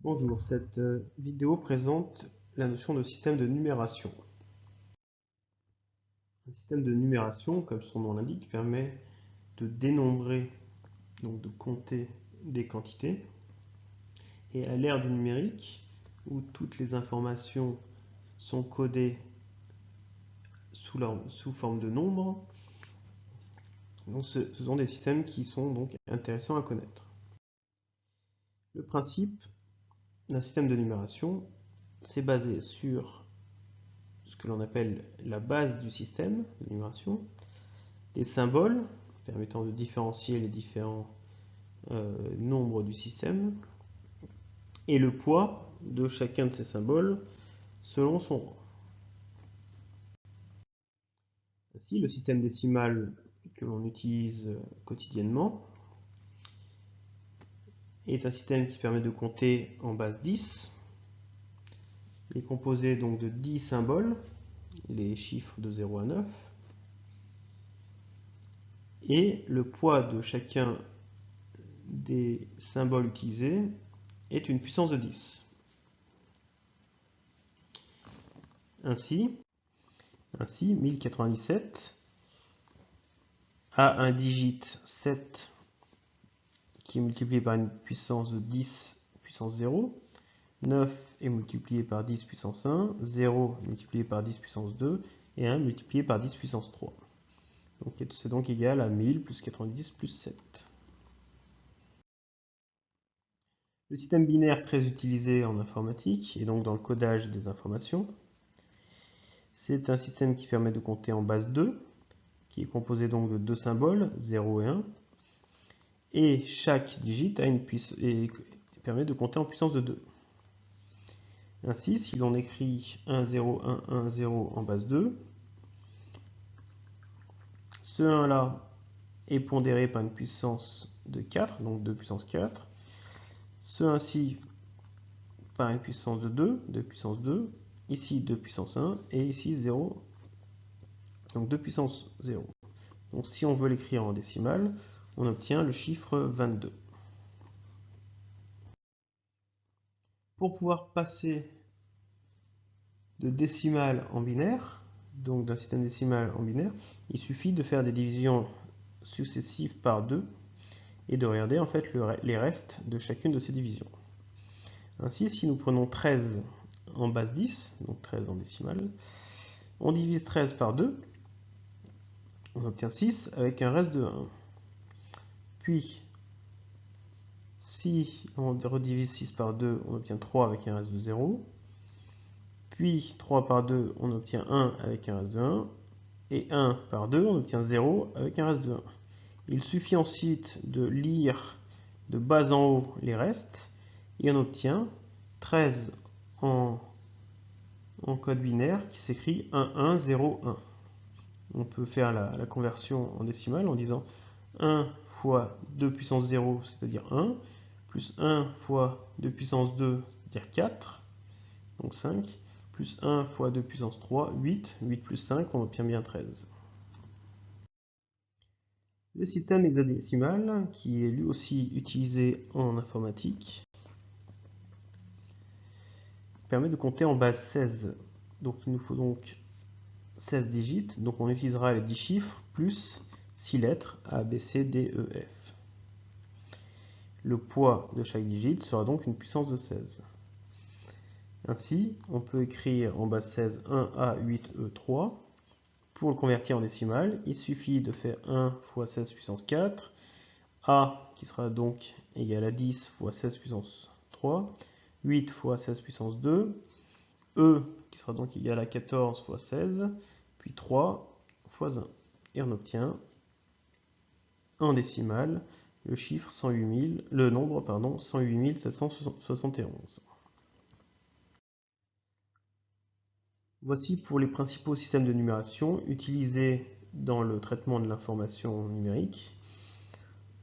Bonjour, cette vidéo présente la notion de système de numération. Un système de numération, comme son nom l'indique, permet de dénombrer, donc de compter des quantités. Et à l'ère du numérique, où toutes les informations sont codées sous forme de nombres, donc ce sont des systèmes qui sont donc intéressants à connaître. Le principe d'un système de numération, c'est basé sur ce que l'on appelle la base du système de numération, des symboles permettant de différencier les différents nombres du système, et le poids de chacun de ces symboles selon son rang. Ainsi, le système décimal que l'on utilise quotidiennement est un système qui permet de compter en base 10. Il est composé donc de 10 symboles, les chiffres de 0 à 9, et le poids de chacun des symboles utilisés est une puissance de 10. Ainsi 1097 a un digit 7 qui est multiplié par une puissance de 10 puissance 0, 9 est multiplié par 10 puissance 1, 0 multiplié par 10 puissance 2, et 1 multiplié par 10 puissance 3. C'est donc égal à 1000 plus 90 plus 7. Le système binaire très utilisé en informatique, et donc dans le codage des informations, c'est un système qui permet de compter en base 2, qui est composé donc de deux symboles, 0 et 1, et chaque digit a permet de compter en puissance de 2. Ainsi, si l'on écrit 1, 0, 1, 1, 0 en base 2, ce 1 là est pondéré par une puissance de 4, donc 2 puissance 4, ce 1-ci par une puissance de 2, 2 puissance 2, ici 2 puissance 1, et ici 0, donc 2 puissance 0. Donc si on veut l'écrire en décimale, on obtient le chiffre 22. Pour pouvoir passer de décimale en binaire, donc d'un système décimal en binaire, il suffit de faire des divisions successives par 2 et de regarder en fait les restes de chacune de ces divisions. Ainsi, si nous prenons 13 en base 10, donc 13 en décimale, on divise 13 par 2, on obtient 6 avec un reste de 1. Puis, si on redivise 6 par 2, on obtient 3 avec un reste de 0. Puis 3 par 2, on obtient 1 avec un reste de 1. Et 1 par 2, on obtient 0 avec un reste de 1. Il suffit ensuite de lire de bas en haut les restes et on obtient 13 en code binaire qui s'écrit 1, 1, 0, 1. On peut faire la conversion en décimale en disant 1 fois 2 puissance 0, c'est-à-dire 1, plus 1 fois 2 puissance 2, c'est-à-dire 4, donc 5, plus 1 fois 2 puissance 3, 8, 8 plus 5, on obtient bien 13. Le système hexadécimal, qui est lui aussi utilisé en informatique, permet de compter en base 16. Donc il nous faut donc 16 digits, donc on utilisera les 10 chiffres plus 6 lettres A, B, C, D, E, F. Le poids de chaque digit sera donc une puissance de 16. Ainsi, on peut écrire en base 16 1A, 8E, 3. Pour le convertir en décimale, il suffit de faire 1 fois 16 puissance 4, A qui sera donc égal à 10 fois 16 puissance 3, 8 fois 16 puissance 2, E qui sera donc égal à 14 fois 16, puis 3 fois 1. Et on obtient en décimale le chiffre 108 000, le nombre 108 771. Voici pour les principaux systèmes de numération utilisés dans le traitement de l'information numérique.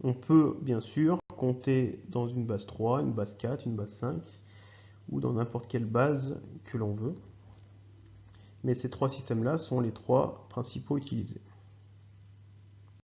On peut bien sûr compter dans une base 3, une base 4, une base 5 ou dans n'importe quelle base que l'on veut. Mais ces trois systèmes-là sont les trois principaux utilisés.